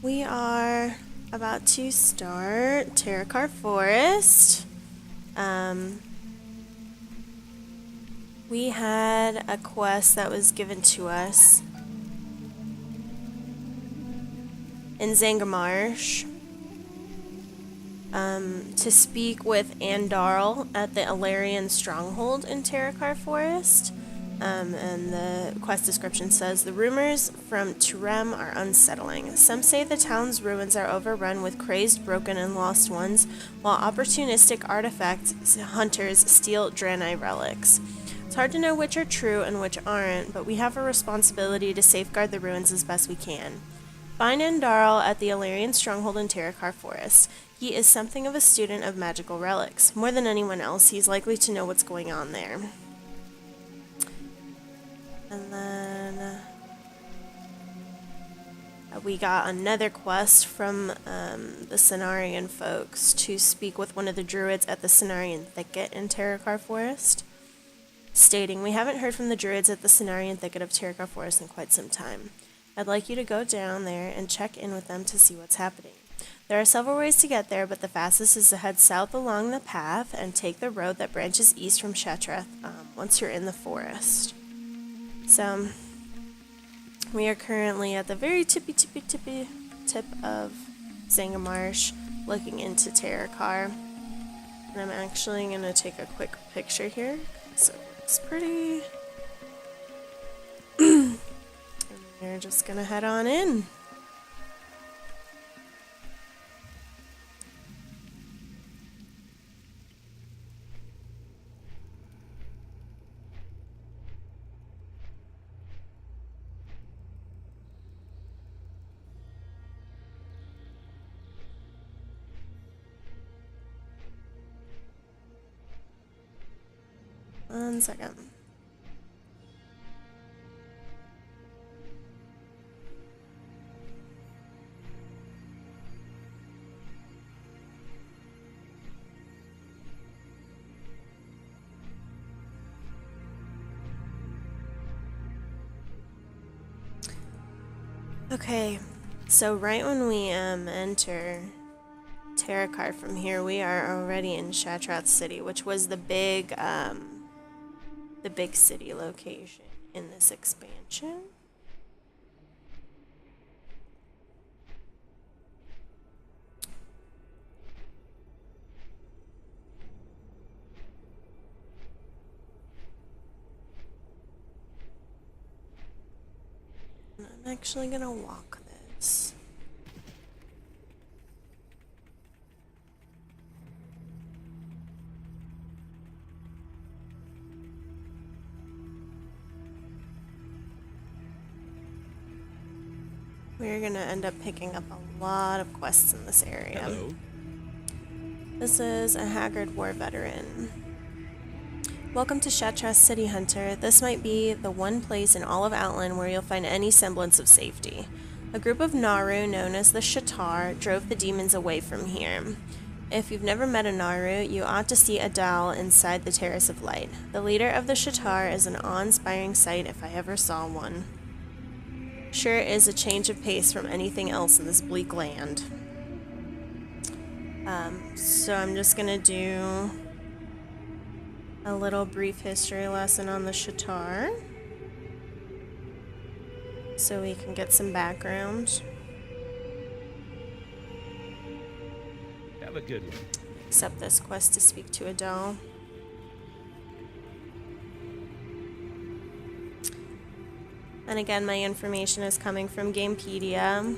We are about to start Terokkar Forest. We had a quest that was given to us in Zangarmarsh to speak with Andarl at the Alarian stronghold in Terokkar Forest. And the quest description says, the rumors from Turem are unsettling. Some say the town's ruins are overrun with crazed, broken, and lost ones, while opportunistic artifact hunters steal Draenei relics. It's hard to know which are true and which aren't, but we have a responsibility to safeguard the ruins as best we can. Find Andarl at the Alarian stronghold in Terokkar Forest. He is something of a student of magical relics. More than anyone else, he's likely to know what's going on there. And then we got another quest from the Cenarian folks to speak with one of the druids at the Cenarian Thicket in Terokkar Forest, stating, we haven't heard from the druids at the Cenarian Thicket of Terokkar Forest in quite some time. I'd like you to go down there and check in with them to see what's happening. There are several ways to get there, but the fastest is to head south along the path and take the road that branches east from Sha'tar once you're in the forest. So, we are currently at the very tippy tip of Zangarmarsh, looking into Terokkar. And I'm actually going to take a quick picture here, so it's pretty. And we're just going to head on in. One second. Okay, so right when we enter Terokkar from here, we are already in Sha'tar City, which was the big city location in this expansion. I'm actually gonna walk this. We're gonna end up picking up a lot of quests in this area. Hello. This is a haggard war veteran. Welcome to Sha'tar City, Hunter. This might be the one place in all of Outland where you'll find any semblance of safety. A group of Naru known as the Sha'tar drove the demons away from here. If you've never met a Naru, you ought to see Adal inside the Terrace of Light. The leader of the Sha'tar is an awe-inspiring sight if I ever saw one. Sure is a change of pace from anything else in this bleak land. So I'm just gonna do a little brief history lesson on the Sha'tar, so we can get some background. Have a good one. Accept this quest to speak to Adal. And again, my information is coming from Gamepedia.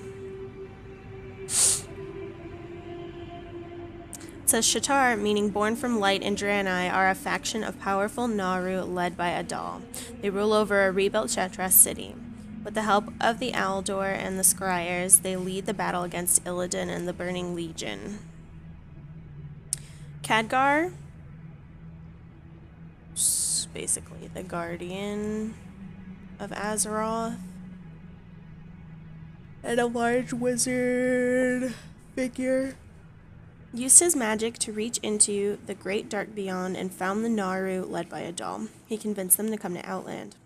It says Sha'tar, meaning born from light and Draenei, are a faction of powerful Naru led by Adal. They rule over a rebuilt Sha'tar city. With the help of the Aldor and the Scryers, they lead the battle against Illidan and the Burning Legion. Khadgar, basically the guardian of Azeroth, and a large wizard figure, used his magic to reach into the great dark beyond and found the Naru led by Adal. He convinced them to come to Outland.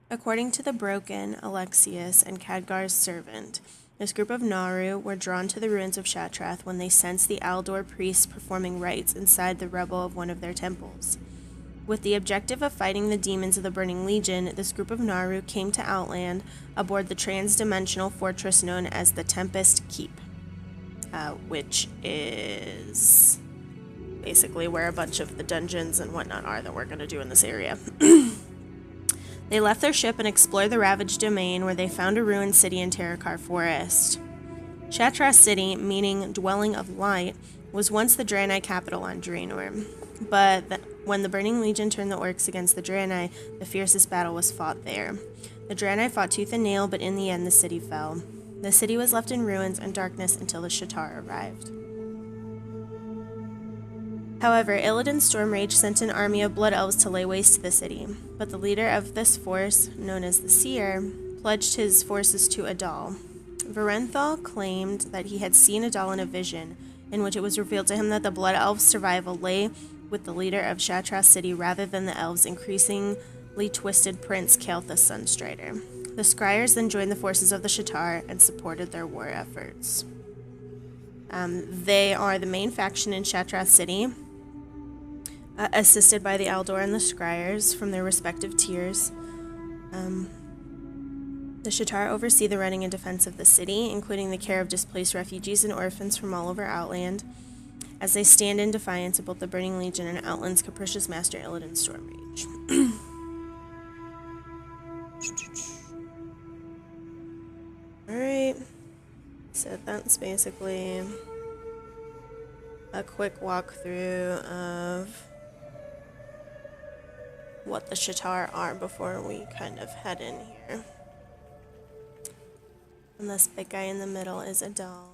According to the Broken, Alexius, and Khadgar's servant, This group of Naru were drawn to the ruins of Sha'tar when they sensed the Aldor priests performing rites inside the rubble of one of their temples. With the objective of fighting the demons of the Burning Legion, this group of Naru came to Outland aboard the trans-dimensional fortress known as the Tempest Keep, which is basically where a bunch of the dungeons and whatnot are that we're going to do in this area. They left their ship and explored the ravaged domain, where they found a ruined city in Terokkar Forest. Sha'tar City, meaning dwelling of light, was once the Draenei capital on Draenor. But when the Burning Legion turned the orcs against the Draenei, the fiercest battle was fought there. The Draenei fought tooth and nail, but in the end the city fell. The city was left in ruins and darkness until the Sha'tar arrived. However, Illidan's Stormrage sent an army of blood elves to lay waste to the city, but the leader of this force, known as the Seer, pledged his forces to Adal. Varenthal claimed that he had seen Adal in a vision, in which it was revealed to him that the blood elves' survival lay with the leader of Sha'tar City rather than the elves' increasingly twisted prince Kael'thas Sunstrider. The Scryers then joined the forces of the Sha'tar and supported their war efforts. They are the main faction in Sha'tar City, assisted by the Aldor and the Scryers from their respective tiers. The Sha'tar oversee the running and defense of the city, including the care of displaced refugees and orphans from all over Outland, as they stand in defiance of both the Burning Legion and Outland's capricious master Illidan's Stormrage. Alright, so that's basically a quick walkthrough of what the Sha'tar are before we kind of head in here. And this big guy in the middle is Adal.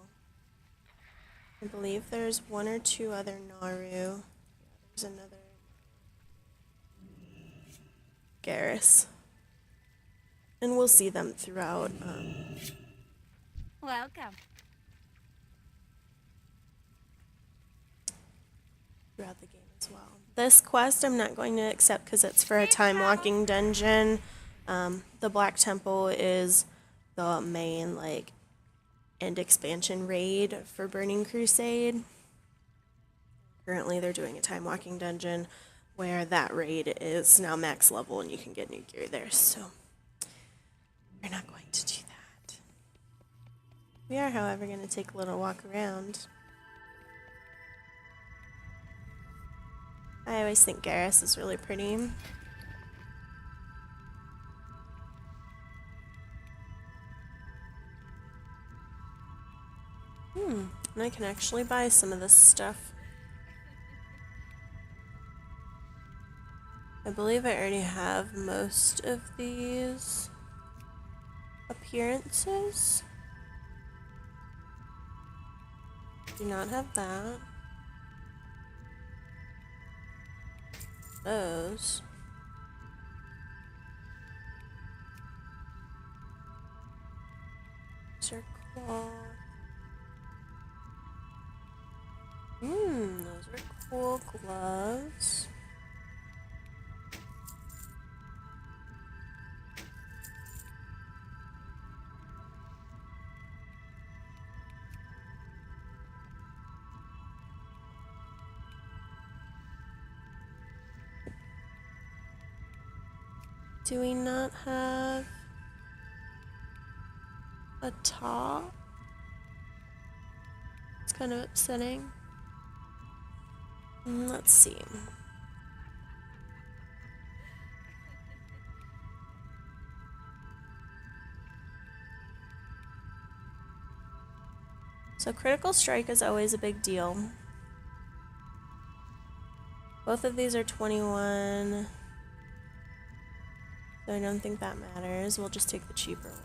I believe there's one or two other Naru. Yeah, there's another Garrus. And we'll see them throughout. Welcome. Throughout the game as well. This quest I'm not going to accept because it's for a time-walking dungeon. The Black Temple is the main, end expansion raid for Burning Crusade. Currently they're doing a time-walking dungeon where that raid is now max level and you can get new gear there, so we're not going to do that. We are, however, going to take a little walk around. I always think Garrus is really pretty. And I can actually buy some of this stuff. I believe I already have most of these appearances. Do not have that. Those. These are cloth. Those are cool gloves. Do we not have a top? It's kind of upsetting. Let's see. So critical strike is always a big deal. Both of these are 21. So I don't think that matters. We'll just take the cheaper one.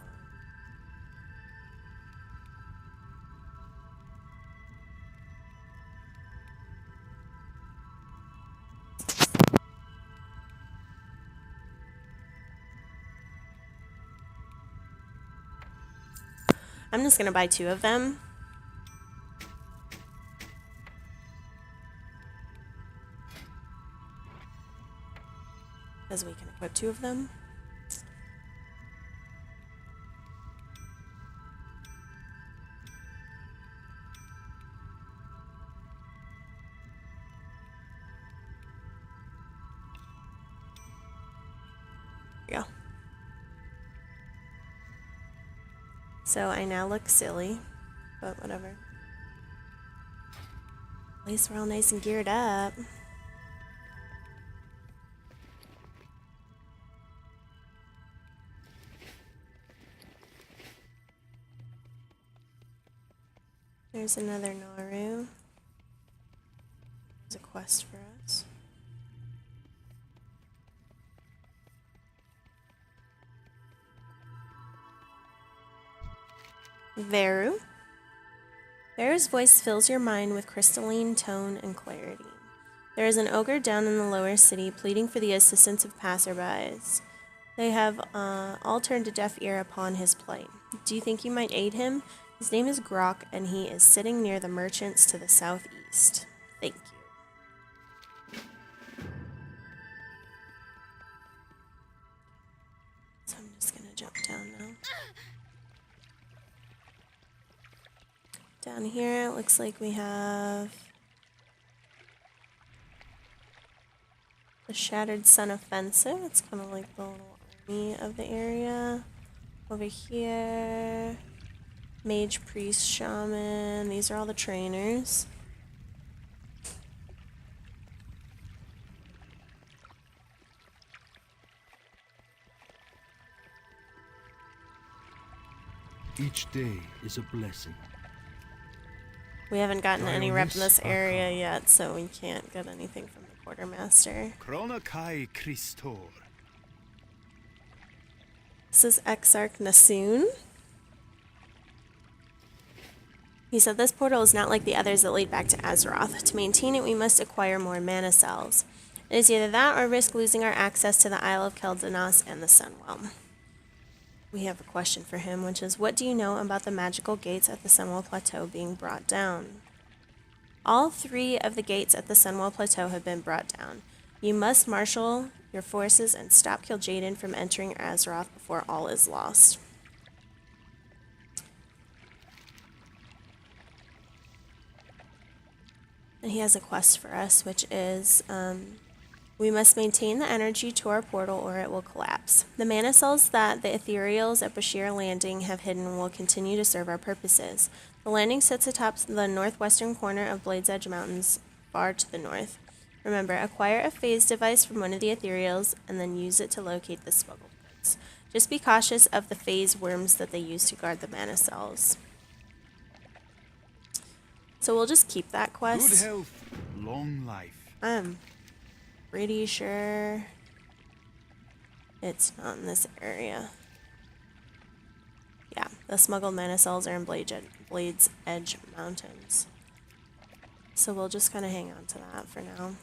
I'm just gonna buy 2 of them. As we can equip 2 of them. So I now look silly, but whatever. At least we're all nice and geared up. There's another Naru. There's a quest for us. Veru. Veru's voice fills your mind with crystalline tone and clarity. There is an ogre down in the lower city pleading for the assistance of passerbys. They have all turned a deaf ear upon his plight. Do you think you might aid him? His name is Grok, and he is sitting near the merchants to the southeast. Thank you. So I'm just gonna jump down now. Down here, it looks like we have the Shattered Sun Offensive. It's kind of like the little army of the area. Over here, Mage, Priest, Shaman. These are all the trainers. Each day is a blessing. We haven't gotten any rep in this area yet, so we can't get anything from the Quartermaster. Kronakai Christor. This is Exarch Nasoon. He said this portal is not like the others that lead back to Azeroth. To maintain it, we must acquire more mana cells. It is either that or risk losing our access to the Isle of Kael'thas and the Sunwell. We have a question for him, which is, what do you know about the magical gates at the Sunwell Plateau being brought down? All 3 of the gates at the Sunwell Plateau have been brought down. You must marshal your forces and stop Kil'jaeden from entering Azeroth before all is lost. And he has a quest for us, which is, we must maintain the energy to our portal or it will collapse. The mana cells that the ethereals at Bashir Landing have hidden will continue to serve our purposes. The landing sits atop the northwestern corner of Blade's Edge Mountains, far to the north. Remember, acquire a phase device from one of the ethereals and then use it to locate the smuggled goods. Just be cautious of the phase worms that they use to guard the mana cells. So we'll just keep that quest. Good health, long life. I'm pretty sure it's not in this area. Yeah, the smuggled mana cells are in Blade's Edge Mountains. So we'll just kind of hang on to that for now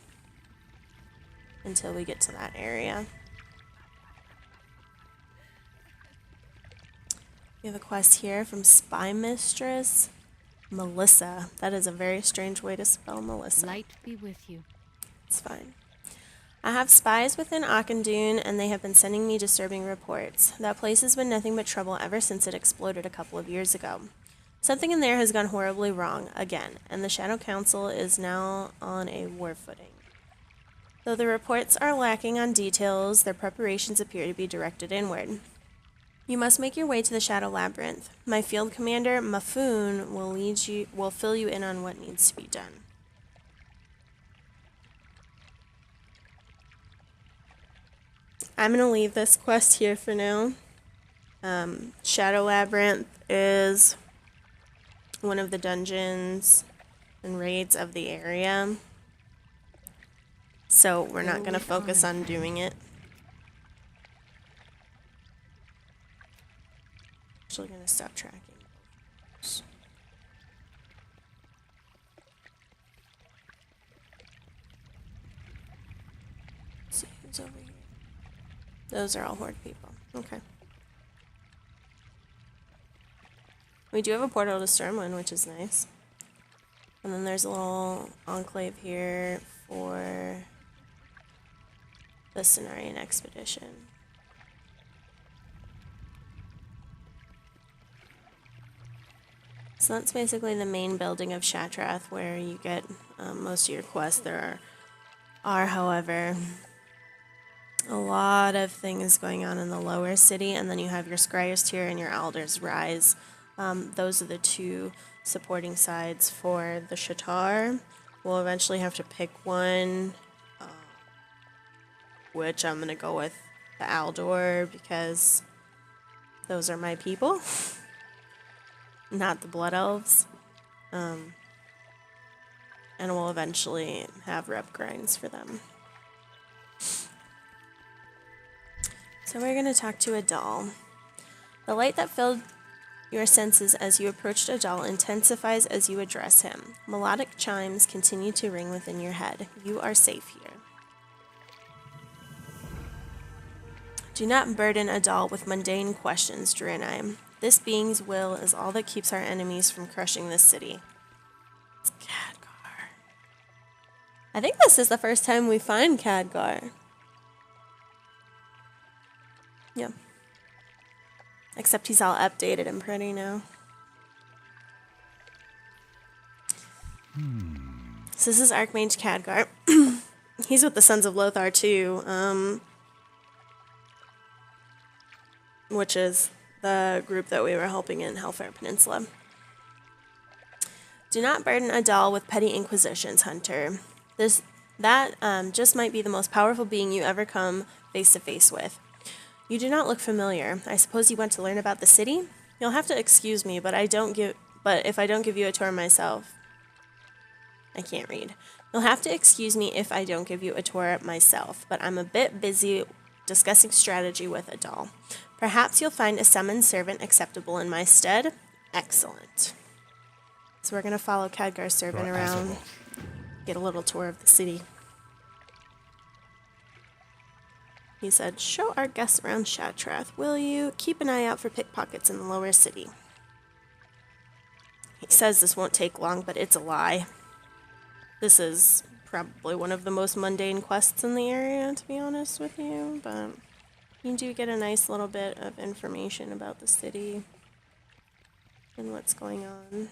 until we get to that area. We have a quest here from Spy Mistress Melissa. That is a very strange way to spell Melissa. Light be with you. It's fine. I have spies within Auchindoun, and they have been sending me disturbing reports. That place has been nothing but trouble ever since it exploded a couple of years ago. Something in there has gone horribly wrong, again, and the Shadow Council is now on a war footing. Though the reports are lacking on details, their preparations appear to be directed inward. You must make your way to the Shadow Labyrinth. My field commander, Mafoon, will fill you in on what needs to be done. I'm going to leave this quest here for now. Shadow Labyrinth is one of the dungeons and raids of the area. So we're not going to focus on doing it. Actually going to stop tracking. Let's see who's over here. Those are all Horde people. Okay. We do have a portal to Stormwind, which is nice. And then there's a little enclave here for the Cenarian Expedition. So that's basically the main building of Shattrath, where you get most of your quests. There are, however, a a lot of things going on in the lower city, and then you have your Scryer's Tier and your Alder's Rise. Those are the two supporting sides for the Sha'tar. We'll eventually have to pick one, which I'm going to go with the Aldor because those are my people, not the Blood Elves. And we'll eventually have rep grinds for them. So we're going to talk to Adal. The light that filled your senses as you approached Adal intensifies as you address him. Melodic chimes continue to ring within your head. You are safe here. Do not burden Adal with mundane questions, Draenei. This being's will is all that keeps our enemies from crushing this city. It's Khadgar. I think this is the first time we find Khadgar. Yeah. Except he's all updated and pretty now. So this is Archmage Khadgar. He's with the Sons of Lothar too, which is the group that we were helping in Hellfire Peninsula. Do not burden Adal with petty inquisitions, Hunter. That just might be the most powerful being you ever come face to face with. You do not look familiar. I suppose you want to learn about the city? You'll have to excuse me, but if I don't give you a tour myself. I can't read. You'll have to excuse me if I don't give you a tour myself, but I'm a bit busy discussing strategy with Adal. Perhaps you'll find a summoned servant acceptable in my stead. Excellent. So we're going to follow Khadgar's servant around, get a little tour of the city. He said, show our guests around Sha'tar, will you? Keep an eye out for pickpockets in the lower city. He says this won't take long, but it's a lie. This is probably one of the most mundane quests in the area, to be honest with you, but you do get a nice little bit of information about the city and what's going on.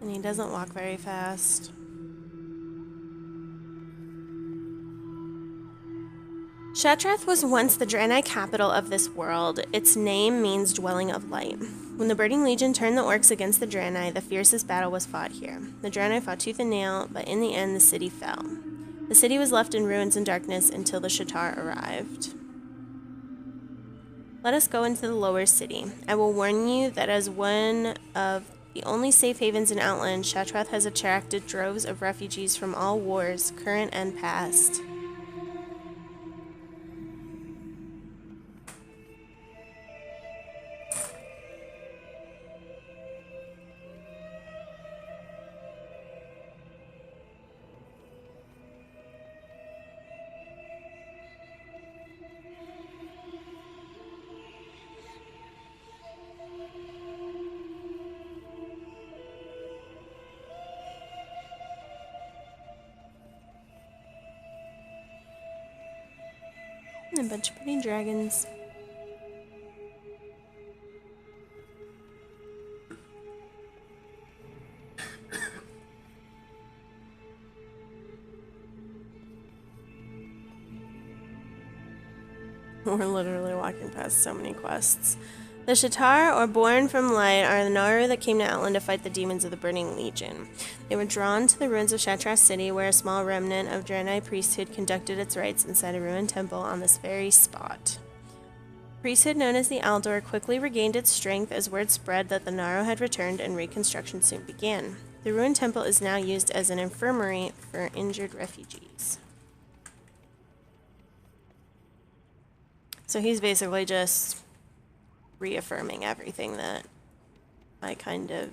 And he doesn't walk very fast. Sha'tar was once the Draenei capital of this world. Its name means dwelling of light. When the Burning Legion turned the orcs against the Draenei, the fiercest battle was fought here. The Draenei fought tooth and nail, but in the end the city fell. The city was left in ruins and darkness until the Sha'tar arrived. Let us go into the lower city. I will warn you that as one of the only safe havens in Outland, Sha'tar has attracted droves of refugees from all wars, current and past. And a bunch of pretty dragons. We're literally walking past so many quests. The Sha'tar, or Born from Light, are the Naru that came to Outland to fight the demons of the Burning Legion. They were drawn to the ruins of Sha'tar City, where a small remnant of Draenei priesthood conducted its rites inside a ruined temple on this very spot. Priesthood known as the Aldor quickly regained its strength as word spread that the Naru had returned and reconstruction soon began. The ruined temple is now used as an infirmary for injured refugees. So he's basically just reaffirming everything that I kind of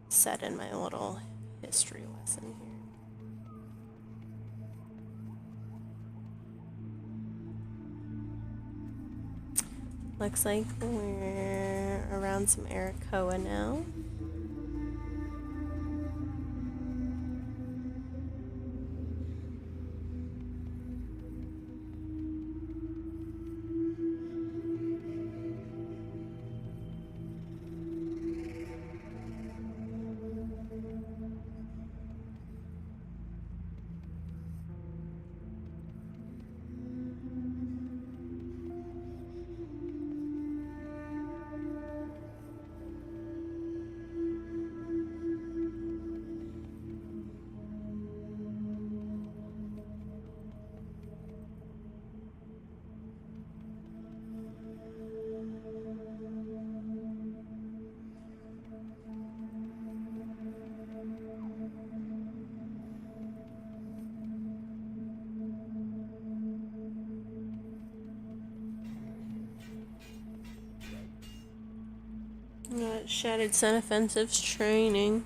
said in my little history lesson here. Looks like we're around some Arakoa now. Shattered Sun Offensive's training.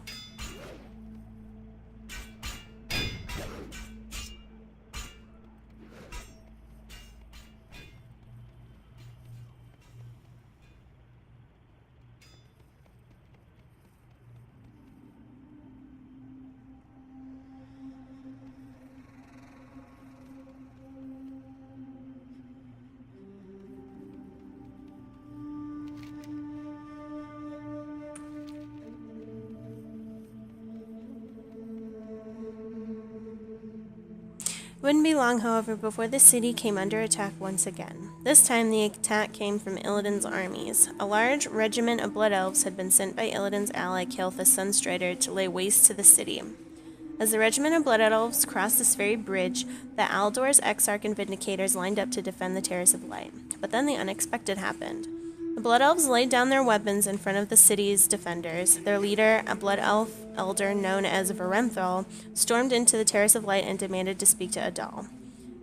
It wouldn't be long, however, before the city came under attack once again. This time, the attack came from Illidan's armies. A large regiment of Blood Elves had been sent by Illidan's ally, Kael'thas Sunstrider, to lay waste to the city. As the regiment of Blood Elves crossed this very bridge, the Aldor's Exarch and Vindicators lined up to defend the Terrace of Light. But then the unexpected happened. The Blood Elves laid down their weapons in front of the city's defenders. Their leader, a Blood Elf elder known as Varenthal, stormed into the Terrace of Light and demanded to speak to Adal.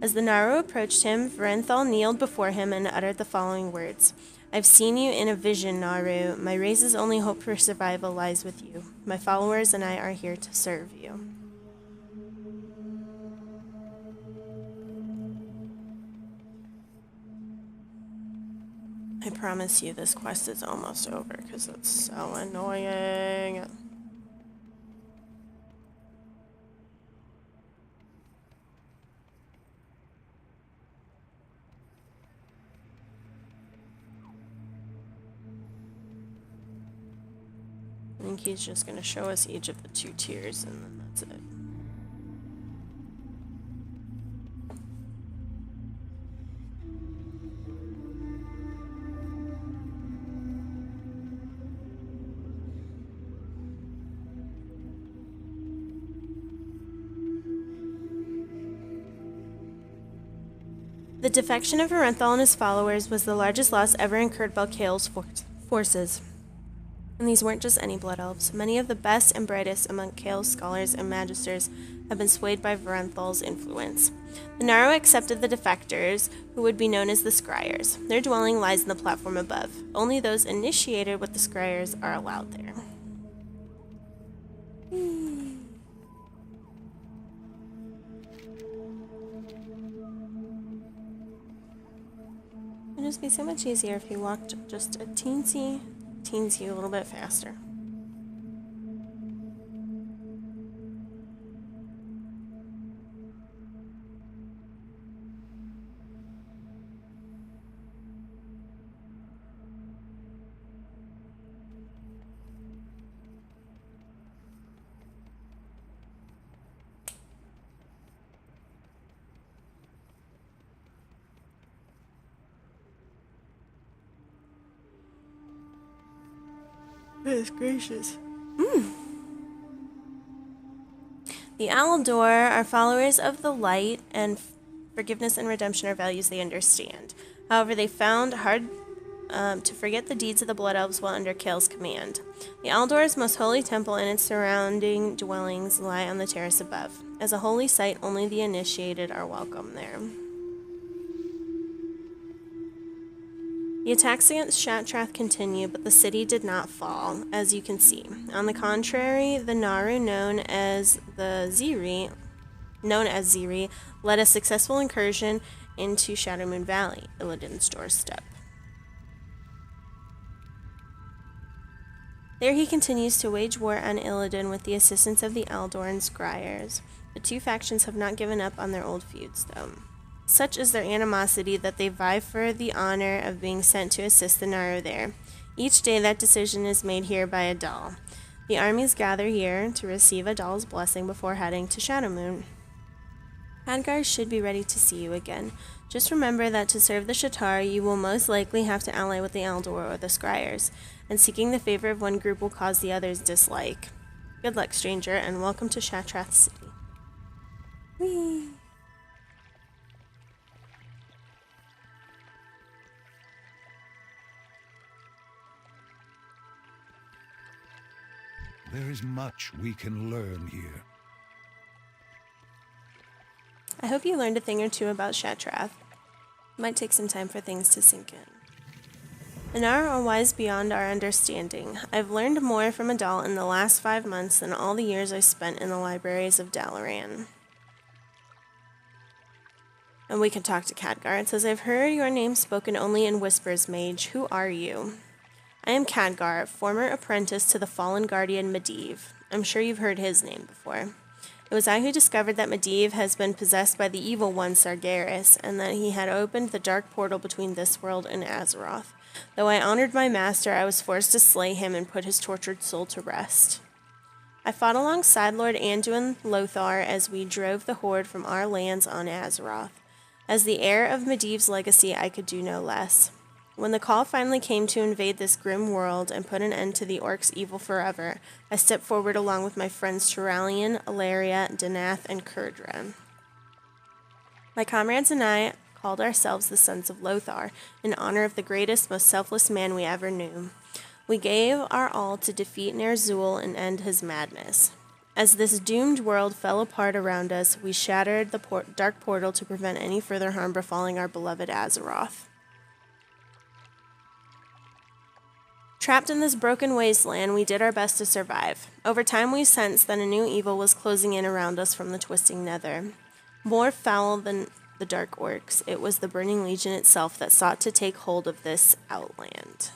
As the Naru approached him, Varenthal kneeled before him and uttered the following words. "I've seen you in a vision, Naru. My race's only hope for survival lies with you. My followers and I are here to serve you." I promise you this quest is almost over because it's so annoying. I think he's just going to show us each of the 2 tiers and then that's it. The defection of Varenthal and his followers was the largest loss ever incurred by Kael's forces. And these weren't just any Blood Elves. Many of the best and brightest among Kael's scholars and magisters have been swayed by Varenthal's influence. The Naru accepted the defectors, who would be known as the Scryers. Their dwelling lies in the platform above. Only those initiated with the Scryers are allowed there. It would just be so much easier if he walked just a teensy a little bit faster. Goodness gracious. The Aldor are followers of the light, and forgiveness and redemption are values they understand. However, they found hard to forget the deeds of the Blood Elves while under Kael's command. The Aldor's most holy temple and its surrounding dwellings lie on the terrace above. As a holy site, only the initiated are welcome there. The attacks against Sha'tar continue, but the city did not fall, as you can see. On the contrary, the Naru, known as Ziri, led a successful incursion into Shadowmoon Valley, Illidan's doorstep. There he continues to wage war on Illidan with the assistance of the Aldor and Scryers. The 2 factions have not given up on their old feuds, though. Such is their animosity that they vie for the honor of being sent to assist the Naru there. Each day that decision is made here by Adal. The armies gather here to receive Adal's blessing before heading to Shadowmoon. Khadgar should be ready to see you again. Just remember that to serve the Sha'tar, you will most likely have to ally with the Aldor or the Scryers, and seeking the favor of one group will cause the other's dislike. Good luck, stranger, and welcome to Sha'tar City. Whee! There is much we can learn here. I hope you learned a thing or two about Sha'tar. Might take some time for things to sink in. Anar are wise beyond our understanding. I've learned more from Adal in the last 5 months than all the years I spent in the libraries of Dalaran. And we can talk to Khadgar. It says, I've heard your name spoken only in whispers, mage. Who are you? I am Khadgar, former apprentice to the fallen guardian Medivh. I'm sure you've heard his name before. It was I who discovered that Medivh has been possessed by the evil one Sargeras, and that he had opened the dark portal between this world and Azeroth. Though I honored my master, I was forced to slay him and put his tortured soul to rest. I fought alongside Lord Anduin Lothar as we drove the Horde from our lands on Azeroth. As the heir of Medivh's legacy, I could do no less. When the call finally came to invade this grim world and put an end to the orcs' evil forever, I stepped forward along with my friends Turalian, Alaria, Danath, and Kurdra. My comrades and I called ourselves the Sons of Lothar, in honor of the greatest, most selfless man we ever knew. We gave our all to defeat Ner'zhul and end his madness. As this doomed world fell apart around us, we shattered the dark portal to prevent any further harm befalling our beloved Azeroth. Trapped in this broken wasteland, we did our best to survive. Over time, we sensed that a new evil was closing in around us from the twisting nether. More foul than the dark orcs, it was the Burning Legion itself that sought to take hold of this outland.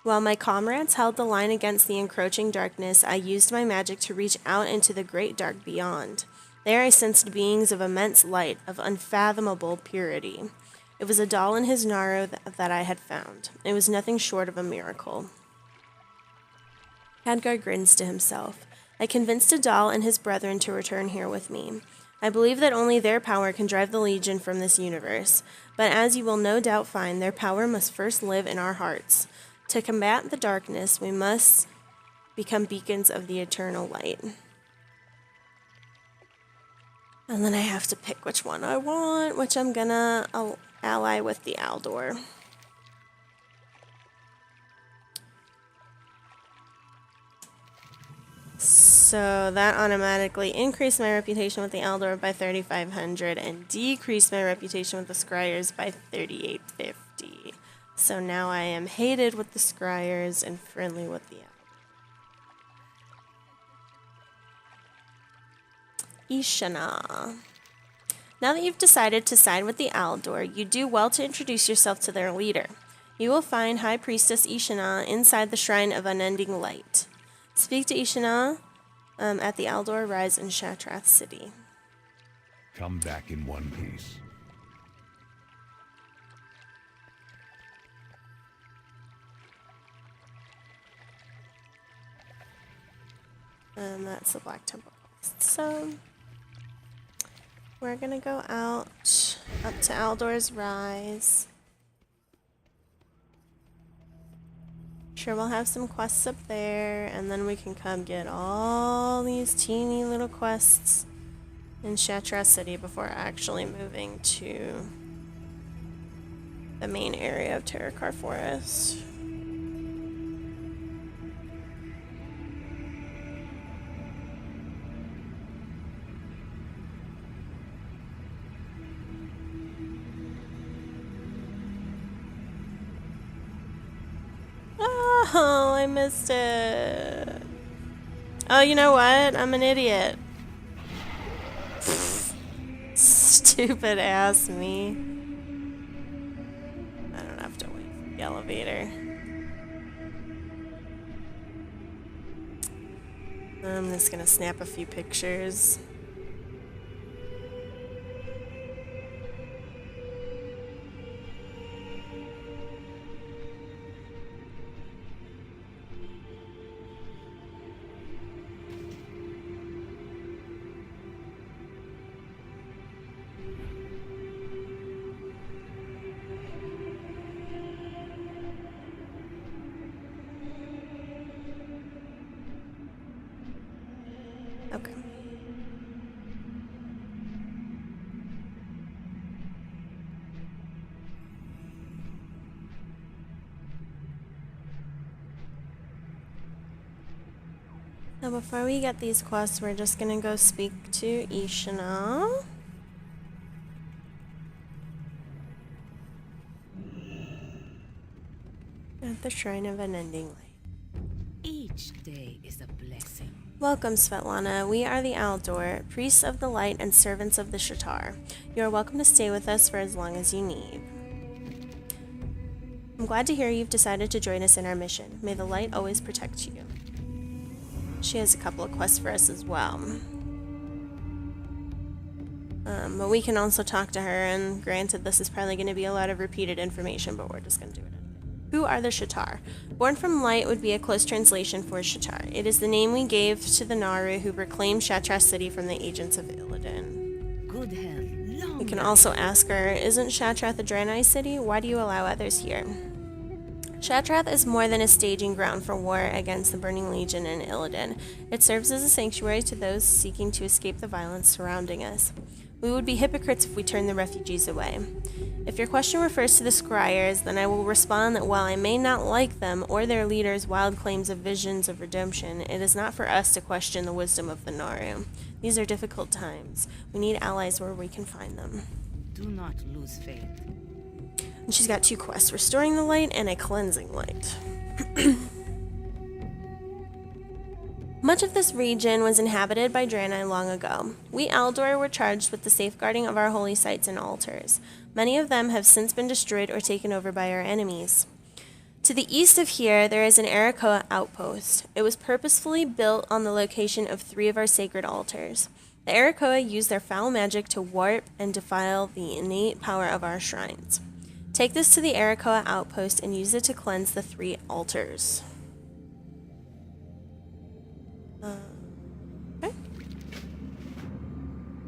While my comrades held the line against the encroaching darkness, I used my magic to reach out into the great dark beyond. There I sensed beings of immense light, of unfathomable purity. It was Adal and his Naro that I had found. It was nothing short of a miracle. Khadgar grins to himself. I convinced Adal and his brethren to return here with me. I believe that only their power can drive the Legion from this universe, but as you will no doubt find, their power must first live in our hearts. To combat the darkness, we must become beacons of the eternal light. And then I have to pick which one I want, which I'm gonna ally with the Aldor. So that automatically increased my reputation with the Aldor by 3,500 and decreased my reputation with the Scryers by 3,850. So now I am hated with the Scryers and friendly with the Aldor. Ishana. Now that you've decided to side with the Aldor, you do well to introduce yourself to their leader. You will find High Priestess Ishana inside the Shrine of Unending Light. Speak to Ishana at the Aldor Rise in Sha'tar City. Come back in one piece. That's the Black Temple quest. So we're gonna go out up to Aldor's Rise. Sure, we'll have some quests up there, and then we can come get all these teeny little quests in Sha'tar City before actually moving to the main area of Terokkar Forest. Oh, I missed it. Oh, you know what? I'm an idiot. Stupid ass me. I don't have to wait for the elevator. I'm just gonna snap a few pictures. Okay. So before we get these quests, we're just gonna go speak to Ishana. At the Shrine of Unending Light. Each day is a blessing. Welcome, Svetlana. We are the Aldor, priests of the light and servants of the Sha'tar. You are welcome to stay with us for as long as you need. I'm glad to hear you've decided to join us in our mission. May the light always protect you. She has a couple of quests for us as well. But we can also talk to her, and granted, this is probably going to be a lot of repeated information, but we're just going to do it. Who are the Sha'tar? Born from light would be a close translation for Sha'tar. It is the name we gave to the Naru who reclaimed Sha'tar City from the agents of Illidan. Good health. We can also ask her, isn't Sha'trath a Draenei city? Why do you allow others here? Sha'trath is more than a staging ground for war against the Burning Legion and Illidan. It serves as a sanctuary to those seeking to escape the violence surrounding us. We would be hypocrites if we turned the refugees away. If your question refers to the Scryers, then I will respond that while I may not like them or their leaders' wild claims of visions of redemption, it is not for us to question the wisdom of the Naru. These are difficult times. We need allies where we can find them. Do not lose faith. And she's got 2 quests, Restoring the Light and a Cleansing Light. Much of this region was inhabited by Draenei long ago. We Aldor were charged with the safeguarding of our holy sites and altars. Many of them have since been destroyed or taken over by our enemies. To the east of here, there is an Terokkar outpost. It was purposefully built on the location of 3 of our sacred altars. The Terokkar use their foul magic to warp and defile the innate power of our shrines. Take this to the Terokkar outpost and use it to cleanse the 3 altars. Okay.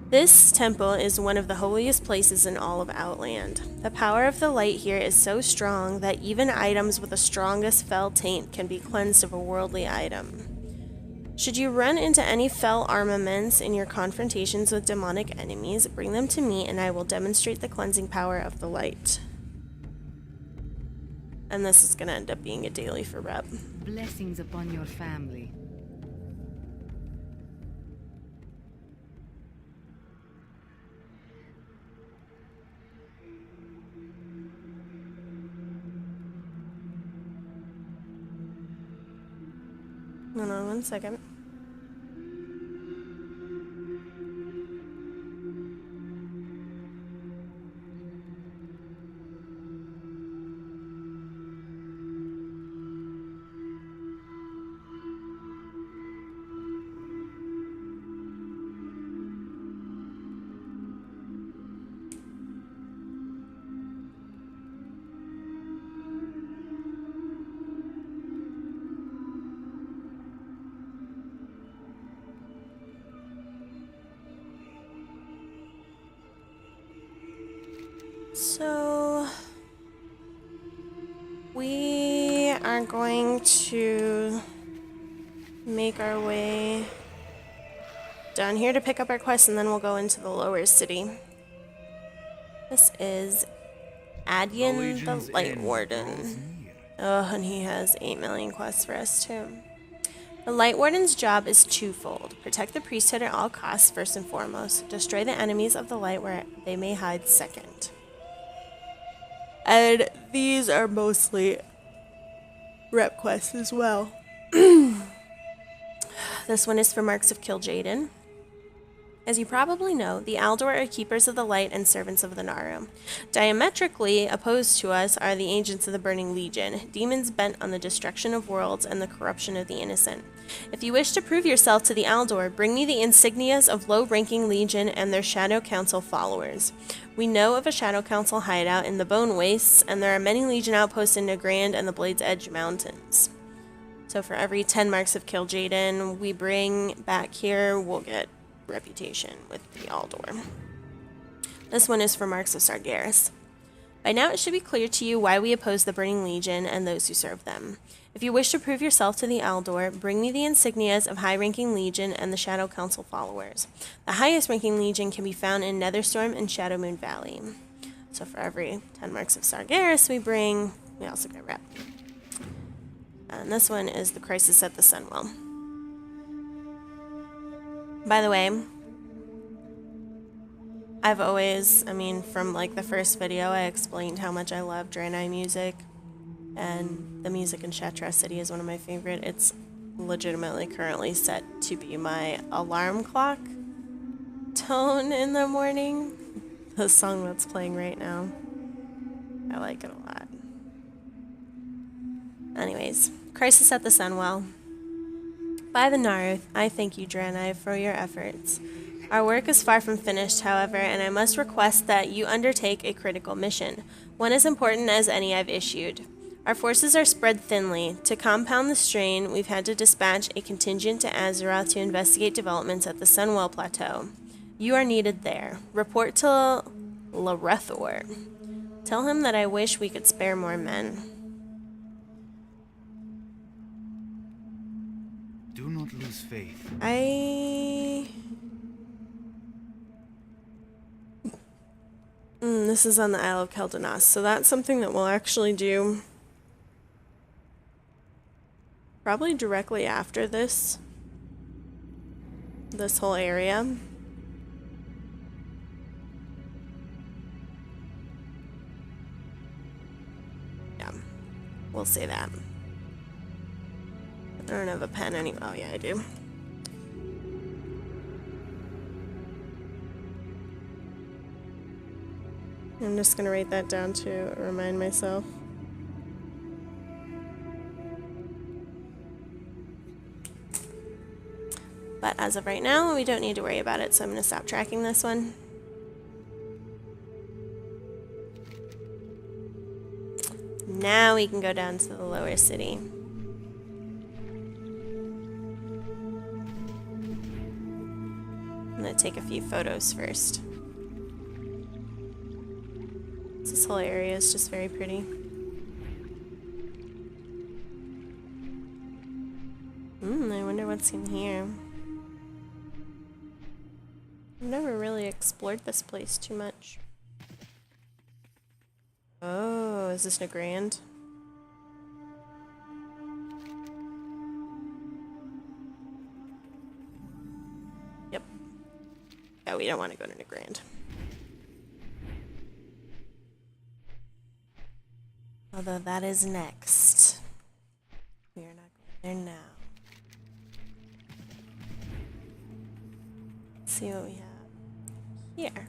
This temple is one of the holiest places in all of Outland. The power of the light here is so strong that even items with the strongest fell taint can be cleansed of a worldly item. Should you run into any fell armaments in your confrontations with demonic enemies, bring them to me and I will demonstrate the cleansing power of the light. And this is going to end up being a daily for Rep. Blessings upon your family. Hold on 1 second. So we are going to make our way down here to pick up our quest, and then we'll go into the lower city. This is Adyen the Light Warden. Oh, and he has 8 million quests for us too. The Light Warden's job is twofold. Protect the priesthood at all costs first and foremost. Destroy the enemies of the light where they may hide second. And these are mostly rep quests as well. This one is for Marks of Kil'jaeden. As you probably know, the Aldor are keepers of the light and servants of the Naru. Diametrically opposed to us are the agents of the Burning Legion, demons bent on the destruction of worlds and the corruption of the innocent. If you wish to prove yourself to the Aldor, bring me the insignias of low-ranking Legion and their Shadow Council followers. We know of a Shadow Council hideout in the Bone Wastes, and there are many Legion outposts in Nagrand and the Blade's Edge Mountains. So for every 10 Marks of Kil'jaeden we bring back here, we'll get reputation with the Aldor. This one is for Marks of Sargeras. By now it should be clear to you why we oppose the Burning Legion and those who serve them. If you wish to prove yourself to the Aldor, bring me the insignias of high-ranking Legion and the Shadow Council followers. The highest-ranking Legion can be found in Netherstorm and Shadowmoon Valley. So for every 10 Marks of Sargeras we also get rep. And this one is the Crisis at the Sunwell. By the way, I've always, from like the first video, I explained how much I love Draenei music. And the music in Sha'tar City is one of my favorite. It's legitimately currently set to be my alarm clock tone in the morning. The song that's playing right now. I like it a lot. Anyways, Crisis at the Sunwell. By the Narth, I thank you, Draenei, for your efforts. Our work is far from finished, however, and I must request that you undertake a critical mission, one as important as any I've issued. Our forces are spread thinly. To compound the strain, we've had to dispatch a contingent to Azeroth to investigate developments at the Sunwell Plateau. You are needed there. Report to Lorethor. Tell him that I wish we could spare more men. Do not lose faith. This is on the Isle of Kael'thas, so that's something that we'll actually do probably directly after this whole area. Yeah, we'll say that. I don't have a pen anymore. Oh yeah, I do. I'm just gonna write that down to remind myself. But as of right now, we don't need to worry about it, so I'm gonna stop tracking this one. Now we can go down to the lower city. I'm gonna take a few photos first. This whole area is just very pretty. I wonder what's in here. I've never really explored this place too much. Oh, is this Nagrand? Yep. Yeah, we don't want to go to Nagrand. Although that is next. We are not going there now. Let's see what we have here.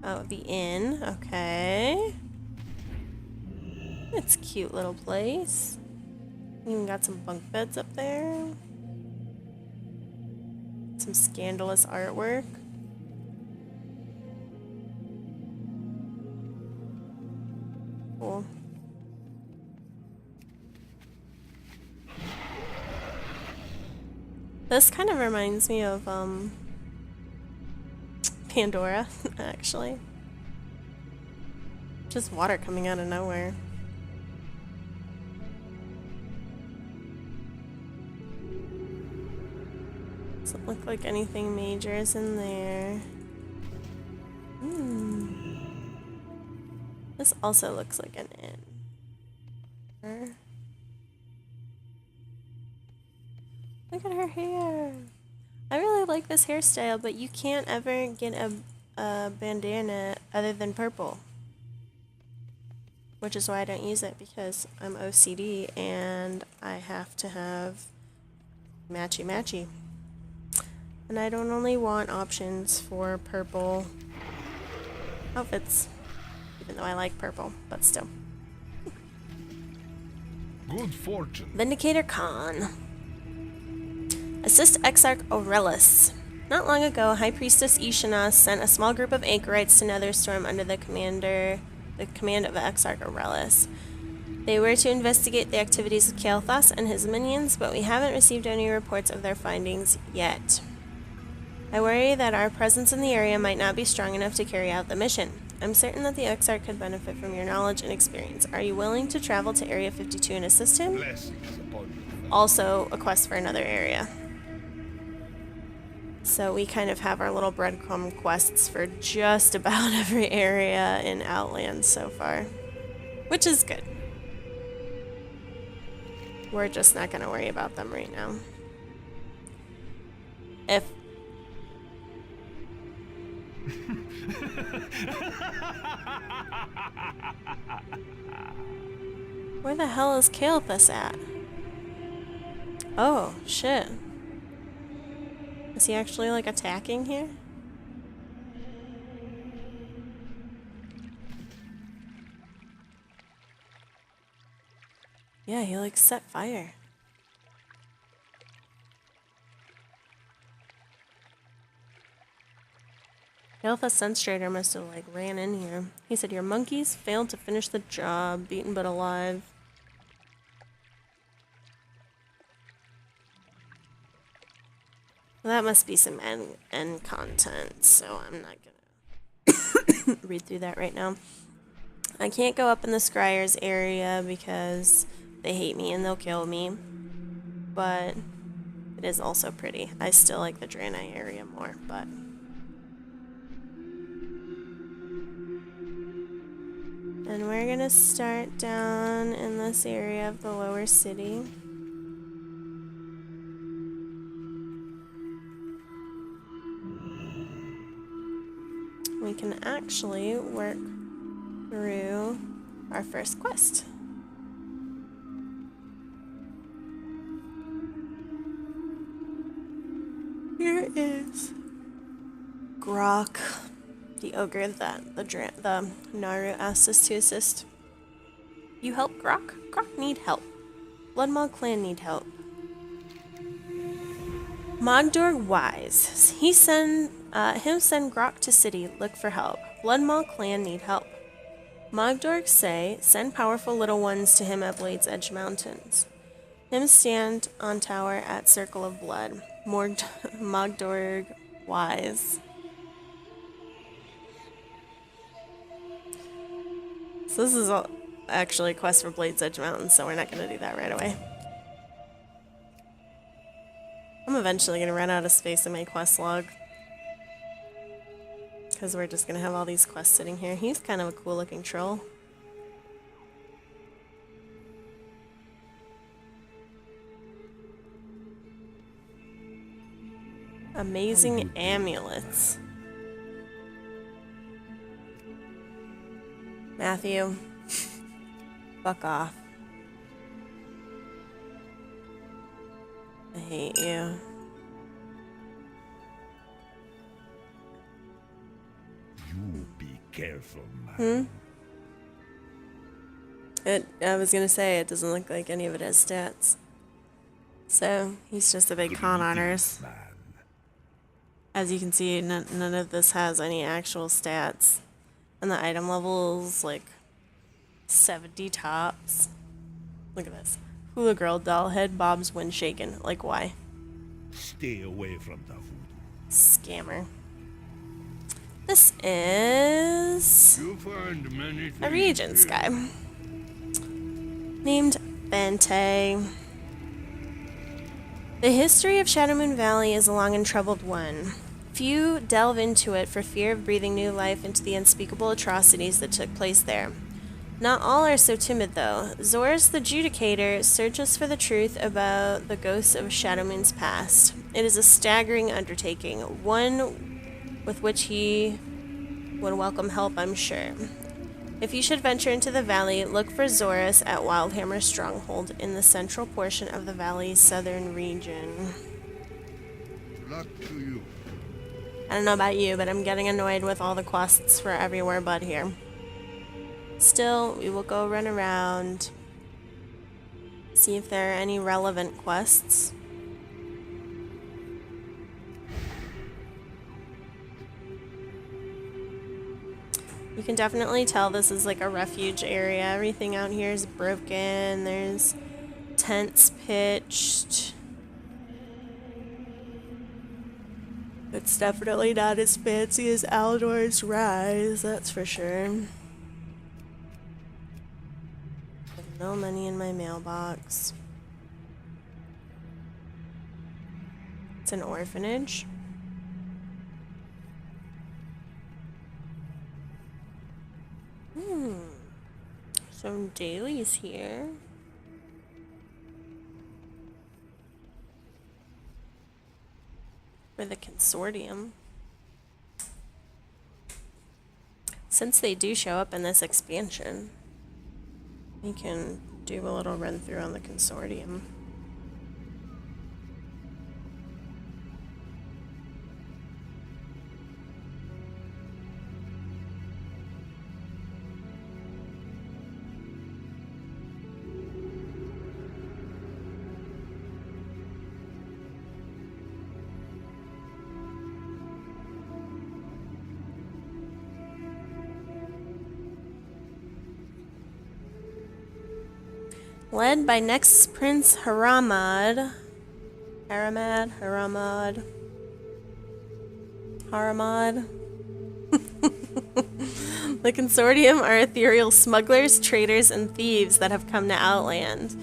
Oh, the inn. Okay. It's a cute little place. Even got some bunk beds up there. Some scandalous artwork. Cool. This kind of reminds me of Pandora, actually. Just water coming out of nowhere. Doesn't look like anything major is in there. This also looks like an inn. Look at her hair. I really like this hairstyle, but you can't ever get a bandana other than purple. Which is why I don't use it, because I'm OCD and I have to have matchy matchy. And I don't only want options for purple outfits, even though I like purple, but still. Good fortune. Vindicator Khan. Assist Exarch Aurelius. Not long ago, High Priestess Ishana sent a small group of anchorites to Netherstorm under the command of Exarch Aurelius. They were to investigate the activities of Kael'thas and his minions, but we haven't received any reports of their findings yet. I worry that our presence in the area might not be strong enough to carry out the mission. I'm certain that the Exarch could benefit from your knowledge and experience. Are you willing to travel to Area 52 and assist him? Blessings upon you. Also, a quest for another area. So we kind of have our little breadcrumb quests for just about every area in Outland so far. Which is good. We're just not going to worry about them right now. Where the hell is Kael'thas at? Oh, shit. Is he actually, like, attacking here? Yeah, he, like, set fire. Kael'thas Sense Trader must have, like, ran in here. He said, your monkeys failed to finish the job, beaten but alive. Well, that must be some end content, so I'm not gonna read through that right now. I can't go up in the Scryers area because they hate me and they'll kill me, but it is also pretty. I still like the Draenei area more, but... And we're gonna start down in this area of the lower city. We can actually work through our first quest. Here is Grok, the ogre that the Naru asked us to assist. You help Grok? Grok need help. Bloodmaw clan need help. Mogdor wise. Him send Grok to city, look for help. Bloodmaw clan need help. Mogdorg say, send powerful little ones to him at Blade's Edge Mountains. Him stand on tower at Circle of Blood. Mogdorg wise. So this is actually a quest for Blade's Edge Mountains, so we're not going to do that right away. I'm eventually going to run out of space in my quest log. Because we're just going to have all these quests sitting here. He's kind of a cool looking troll. Amazing amulets. Matthew. Fuck off. I hate you. You be careful, man. I was gonna say, it doesn't look like any of it has stats. So, he's just a big con artist. Man. As you can see, none of this has any actual stats. And the item level's like 70 tops. Look at this. Hula girl, doll head, bobs when shaken. Like, why? Stay away from the voodoo. Scammer. This is You find many things a Regent's here. guy named Bente. The history of Shadowmoon Valley is a long and troubled one. Few delve into it for fear of breathing new life into the unspeakable atrocities that took place there. Not all are so timid, though. Zorus the Judicator searches for the truth about the ghosts of Shadowmoon's past. It is a staggering undertaking, one with which he would welcome help, I'm sure. If you should venture into the valley, look for Zorus at Wildhammer Stronghold in the central portion of the valley's southern region. Luck to you. I don't know about you, but I'm getting annoyed with all the quests for everywhere but here. Still, we will go run around, see if there are any relevant quests. You can definitely tell this is like a refuge area. Everything out here is broken. There's tents pitched. It's definitely not as fancy as Aldor's Rise, that's for sure. There's no money in my mailbox. It's an orphanage. Some dailies here. For the consortium. Since they do show up in this expansion, we can do a little run through on the consortium. Led by next Prince Haramad. The consortium are ethereal smugglers, traders, and thieves that have come to Outland.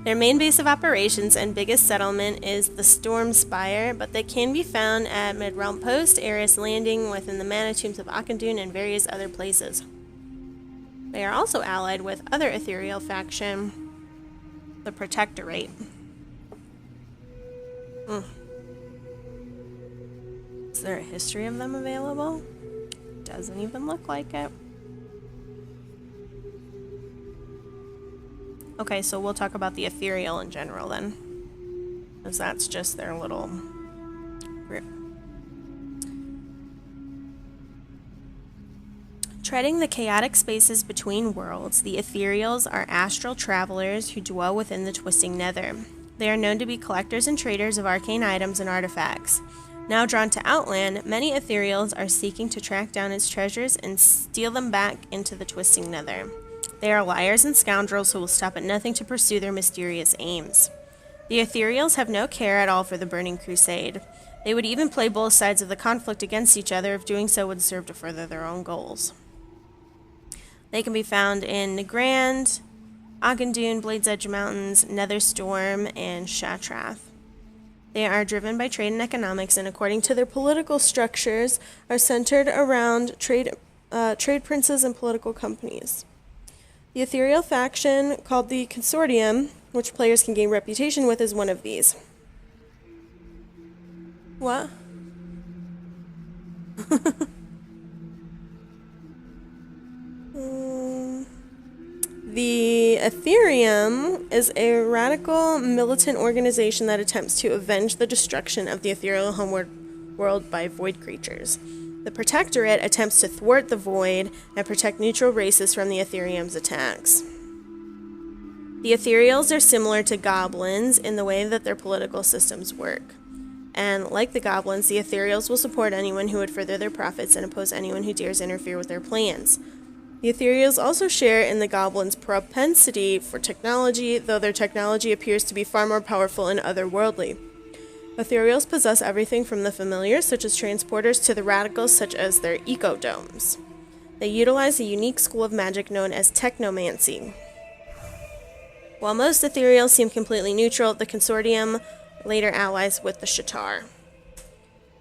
Their main base of operations and biggest settlement is the Storm Spire, but they can be found at Midrealm Post, Eris Landing, within the mana tombs of Akandun, and various other places. They are also allied with other ethereal faction, the Protectorate. Is there a history of them available? Doesn't even look like it. Okay, so we'll talk about the ethereal in general then, because that's just their little group. Treading the chaotic spaces between worlds, the ethereals are astral travelers who dwell within the twisting nether. They are known to be collectors and traders of arcane items and artifacts. Now drawn to Outland, many ethereals are seeking to track down its treasures and steal them back into the twisting nether. They are liars and scoundrels who will stop at nothing to pursue their mysterious aims. The ethereals have no care at all for the Burning Crusade. They would even play both sides of the conflict against each other if doing so would serve to further their own goals. They can be found in Nagrand, Akandun, Blade's Edge Mountains, Netherstorm, and Sha'tar. They are driven by trade and economics, and according to their political structures, are centered around trade princes and political companies. The ethereal faction, called the Consortium, which players can gain reputation with, is one of these. What? The Ethereum is a radical militant organization that attempts to avenge the destruction of the ethereal homeworld world by void creatures. The Protectorate attempts to thwart the void and protect neutral races from the Ethereum's attacks. The ethereals are similar to goblins in the way that their political systems work. And like the goblins, the ethereals will support anyone who would further their profits and oppose anyone who dares interfere with their plans. The ethereals also share in the goblins' propensity for technology, though their technology appears to be far more powerful and otherworldly. Ethereals possess everything from the familiars, such as transporters, to the radicals, such as their ecodomes. They utilize a unique school of magic known as technomancy. While most ethereals seem completely neutral, the Consortium later allies with the Sha'tar.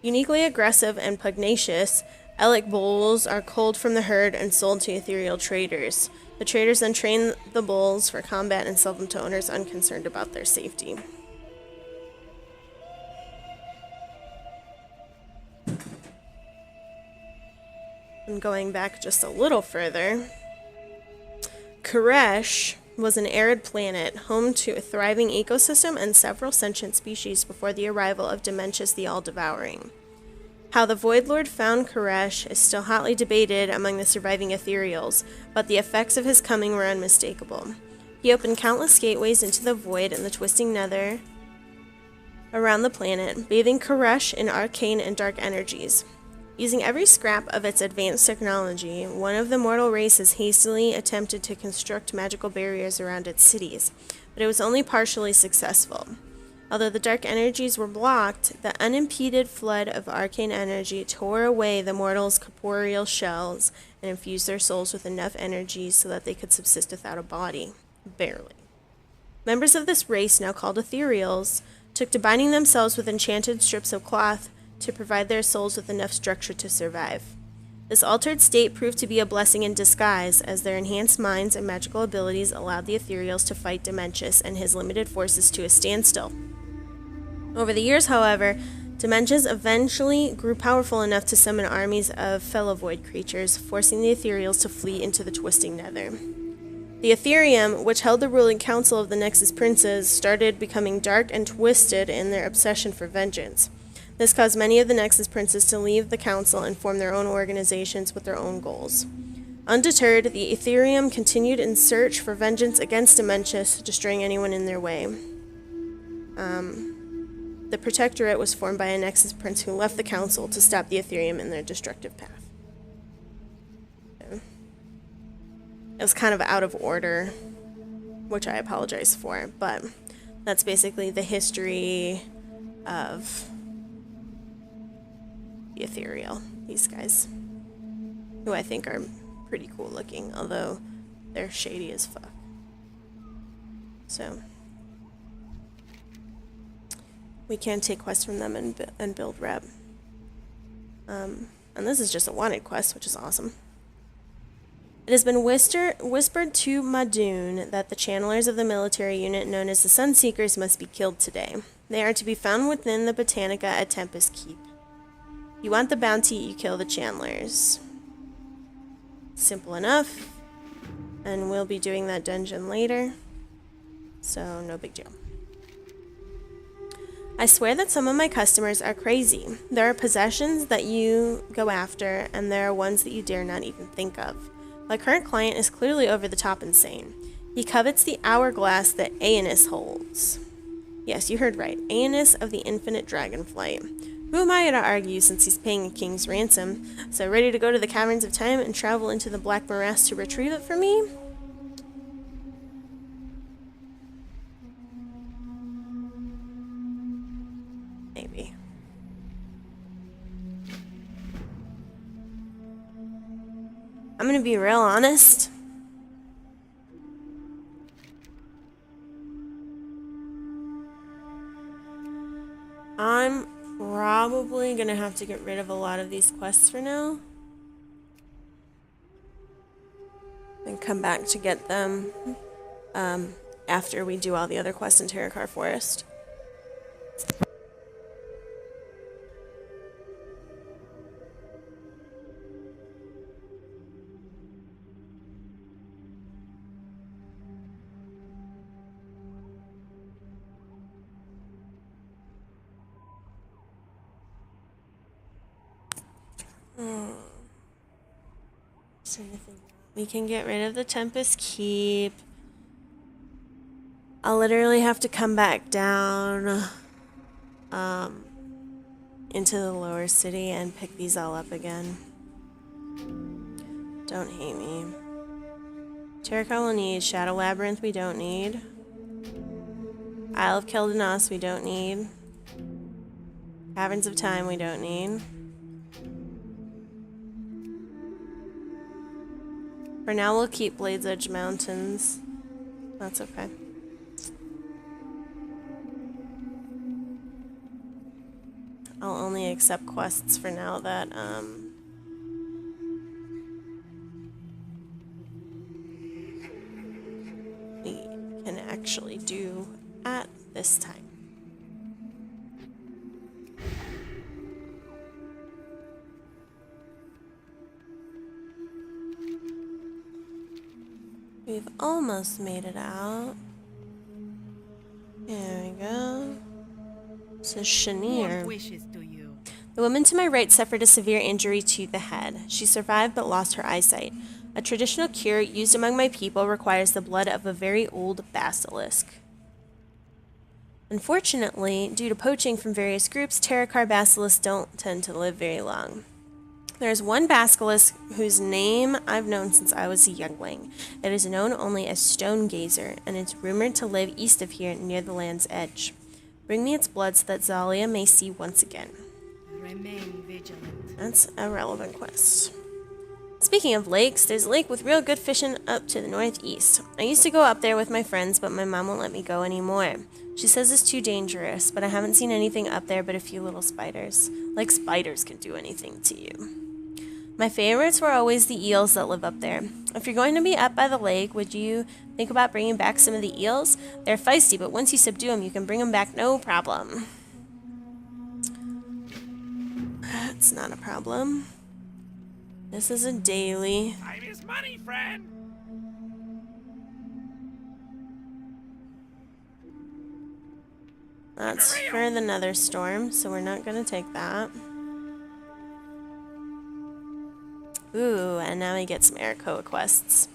Uniquely aggressive and pugnacious, Elec bulls are culled from the herd and sold to ethereal traders. The traders then train the bulls for combat and sell them to owners unconcerned about their safety. And going back just a little further, Karesh was an arid planet, home to a thriving ecosystem and several sentient species before the arrival of Dementius the All-Devouring. How the Void Lord found Karesh is still hotly debated among the surviving ethereals, but the effects of his coming were unmistakable. He opened countless gateways into the void and the twisting nether around the planet, bathing Karesh in arcane and dark energies. Using every scrap of its advanced technology, one of the mortal races hastily attempted to construct magical barriers around its cities, but it was only partially successful. Although the dark energies were blocked, the unimpeded flood of arcane energy tore away the mortals' corporeal shells and infused their souls with enough energy so that they could subsist without a body. Barely. Members of this race, now called ethereals, took to binding themselves with enchanted strips of cloth to provide their souls with enough structure to survive. This altered state proved to be a blessing in disguise, as their enhanced minds and magical abilities allowed the ethereals to fight Dementius and his limited forces to a standstill. Over the years, however, Dementias eventually grew powerful enough to summon armies of fellow void creatures, forcing the ethereals to flee into the twisting nether. The Ethereum, which held the ruling council of the Nexus Princes, started becoming dark and twisted in their obsession for vengeance. This caused many of the Nexus Princes to leave the council and form their own organizations with their own goals. Undeterred, the Ethereum continued in search for vengeance against Dementias, destroying anyone in their way. The Protectorate was formed by a Nexus Prince who left the council to stop the Ethereum in their destructive path. It was kind of out of order, which I apologize for, but that's basically the history of the Ethereal, these guys, who I think are pretty cool looking, although they're shady as fuck. So we can take quests from them and build rep. And this is just a wanted quest, which is awesome. It has been whispered to Madoon that the channelers of the military unit known as the Sunseekers must be killed today. They are to be found within the Botanica at Tempest Keep. You want the bounty, you kill the channelers. Simple enough. And we'll be doing that dungeon later. So, no big deal. I swear that some of my customers are crazy. There are possessions that you go after, and there are ones that you dare not even think of. My current client is clearly over the top insane. He covets the hourglass that Aenis holds. Yes, you heard right. Aenis of the Infinite Dragonflight. Who am I to argue since he's paying a king's ransom? So ready to go to the Caverns of Time and travel into the Black Morass to retrieve it for me? Maybe. I'm gonna be real honest. I'm probably gonna have to get rid of a lot of these quests for now. And come back to get them after we do all the other quests in Terokkar Forest. We can get rid of the Tempest Keep. I'll literally have to come back down into the lower city and pick these all up again. Don't hate me. Terokkar will need. Shadow Labyrinth we don't need. Isle of Kael'thas we don't need. Caverns of Time we don't need. For now, we'll keep Blade's Edge Mountains. That's okay. I'll only accept quests for now that, we can actually do at this time. We've almost made it out. There we go. This is Sha'tar. Wishes to you. The woman to my right suffered a severe injury to the head. She survived but lost her eyesight. A traditional cure used among my people requires the blood of a very old basilisk. Unfortunately, due to poaching from various groups, Terokkar basilisks don't tend to live very long. There's one basilisk whose name I've known since I was a youngling. It is known only as Stone Gazer, and it's rumored to live east of here near the land's edge. Bring me its blood so that Zalia may see once again. Remain vigilant. That's a relevant quest. Speaking of lakes, there's a lake with real good fishing up to the northeast. I used to go up there with my friends, but my mom won't let me go anymore. She says it's too dangerous, but I haven't seen anything up there but a few little spiders. Like spiders can do anything to you. My favorites were always the eels that live up there. If you're going to be up by the lake, would you think about bringing back some of the eels? They're feisty, but once you subdue them, you can bring them back no problem. That's not a problem. This is a daily. Time is money, friend. That's for the Nether Storm, so we're not gonna take that. Ooh, and now we get some Arakoa quests.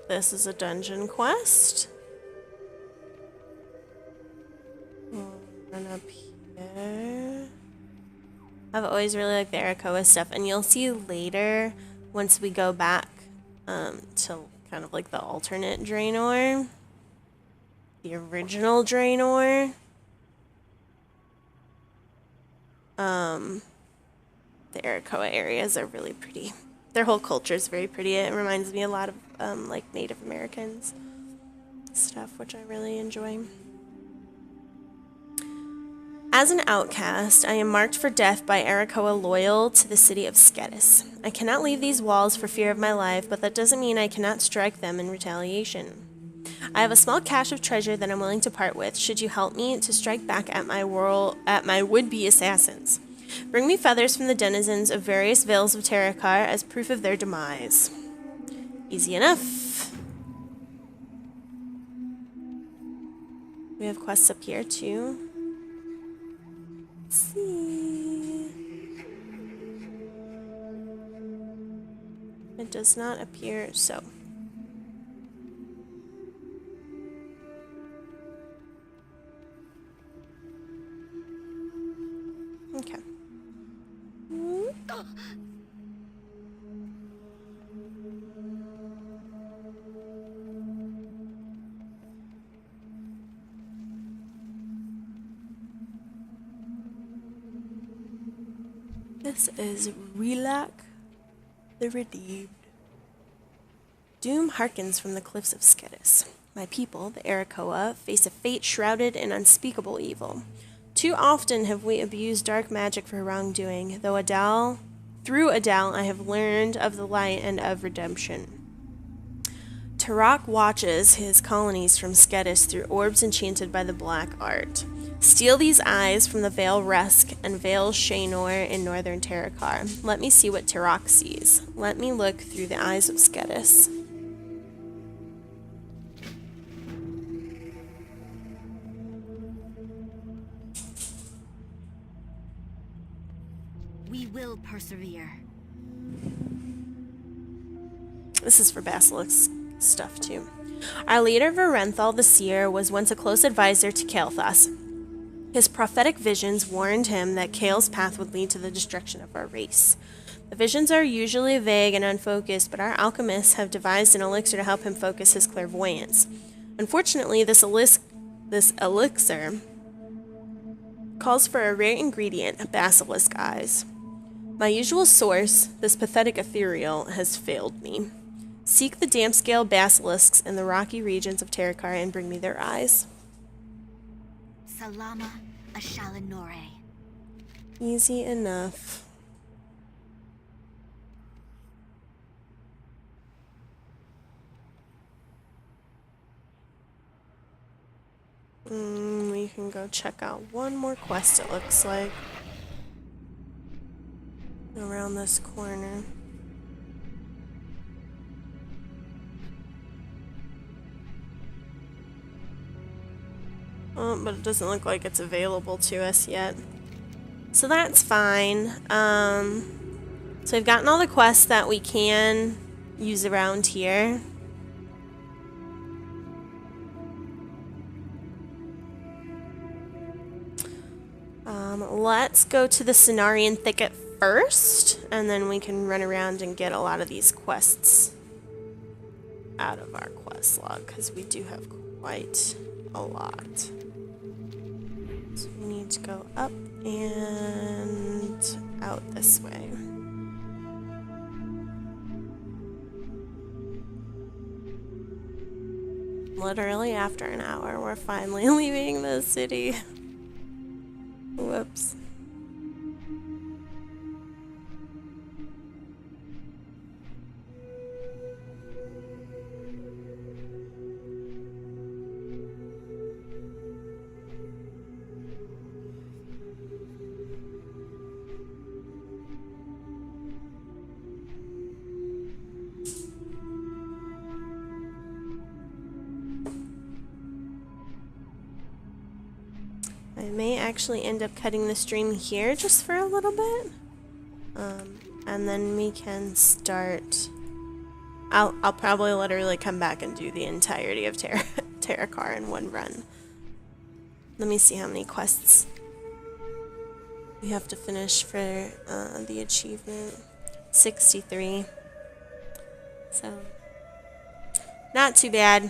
This is a dungeon quest. Run up here. I've always really liked the Arakoa stuff, and you'll see later, once we go back to kind of like the alternate Draenor, the original Draenor, the Arakoa areas are really pretty. Their whole culture is very pretty. It reminds me a lot of like Native Americans stuff, which I really enjoy. As an outcast, I am marked for death by Arakoa loyal to the city of Skedis. I cannot leave these walls for fear of my life, but that doesn't mean I cannot strike them in retaliation. I have a small cache of treasure that I'm willing to part with, should you help me to strike back at my would-be assassins. Bring me feathers from the denizens of various vales of Terokkar as proof of their demise. Easy enough. We have quests up here too. Let's see. It does not appear so. Okay. This is Relak the Redeemed. Doom hearkens from the cliffs of Skedis. My people, the Arakoa, face a fate shrouded in unspeakable evil. Too often have we abused dark magic for wrongdoing, though through Adal I have learned of the light and of redemption. Terokkar watches his colonies from Skedis through orbs enchanted by the black art. Steal these eyes from the Vale Resk and Vale Sha'tar in northern Terokkar. Let me see what Terokkar sees. Let me look through the eyes of Skedis. We will persevere. This is for Basilisk stuff too. Our leader Varenthal the Seer was once a close advisor to Kael'thas. His prophetic visions warned him that Kael's path would lead to the destruction of our race. The visions are usually vague and unfocused, but our alchemists have devised an elixir to help him focus his clairvoyance. Unfortunately, this elixir calls for a rare ingredient, basilisk eyes. My usual source, this pathetic ethereal, has failed me. Seek the damp-scale basilisks in the rocky regions of Terokkar and bring me their eyes. Salama Ashalanore. Easy enough. We can go check out one more quest, it looks like. Around this corner. But it doesn't look like it's available to us yet. So that's fine. So we've gotten all the quests that we can use around here. Let's go to the Cenarian Thicket first, and then we can run around and get a lot of these quests out of our quest log, because we do have quite a lot. So we need to go up and out this way. Literally after an hour, we're finally leaving the city. Whoops. I may actually end up cutting the stream here just for a little bit. And then we can start... I'll probably literally come back and do the entirety of Terokkar in one run. Let me see how many quests we have to finish for the achievement. 63. So, not too bad.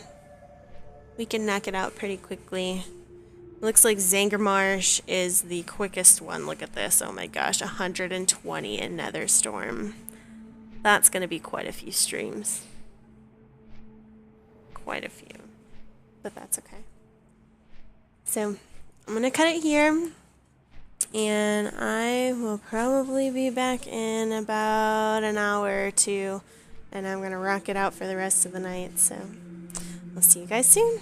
We can knock it out pretty quickly. Looks like Zangarmarsh is the quickest one. Look at this. Oh my gosh, 120 in Netherstorm. That's going to be quite a few streams. Quite a few. But that's okay. So, I'm going to cut it here. And I will probably be back in about an hour or two. And I'm going to rock it out for the rest of the night. So, I'll see you guys soon.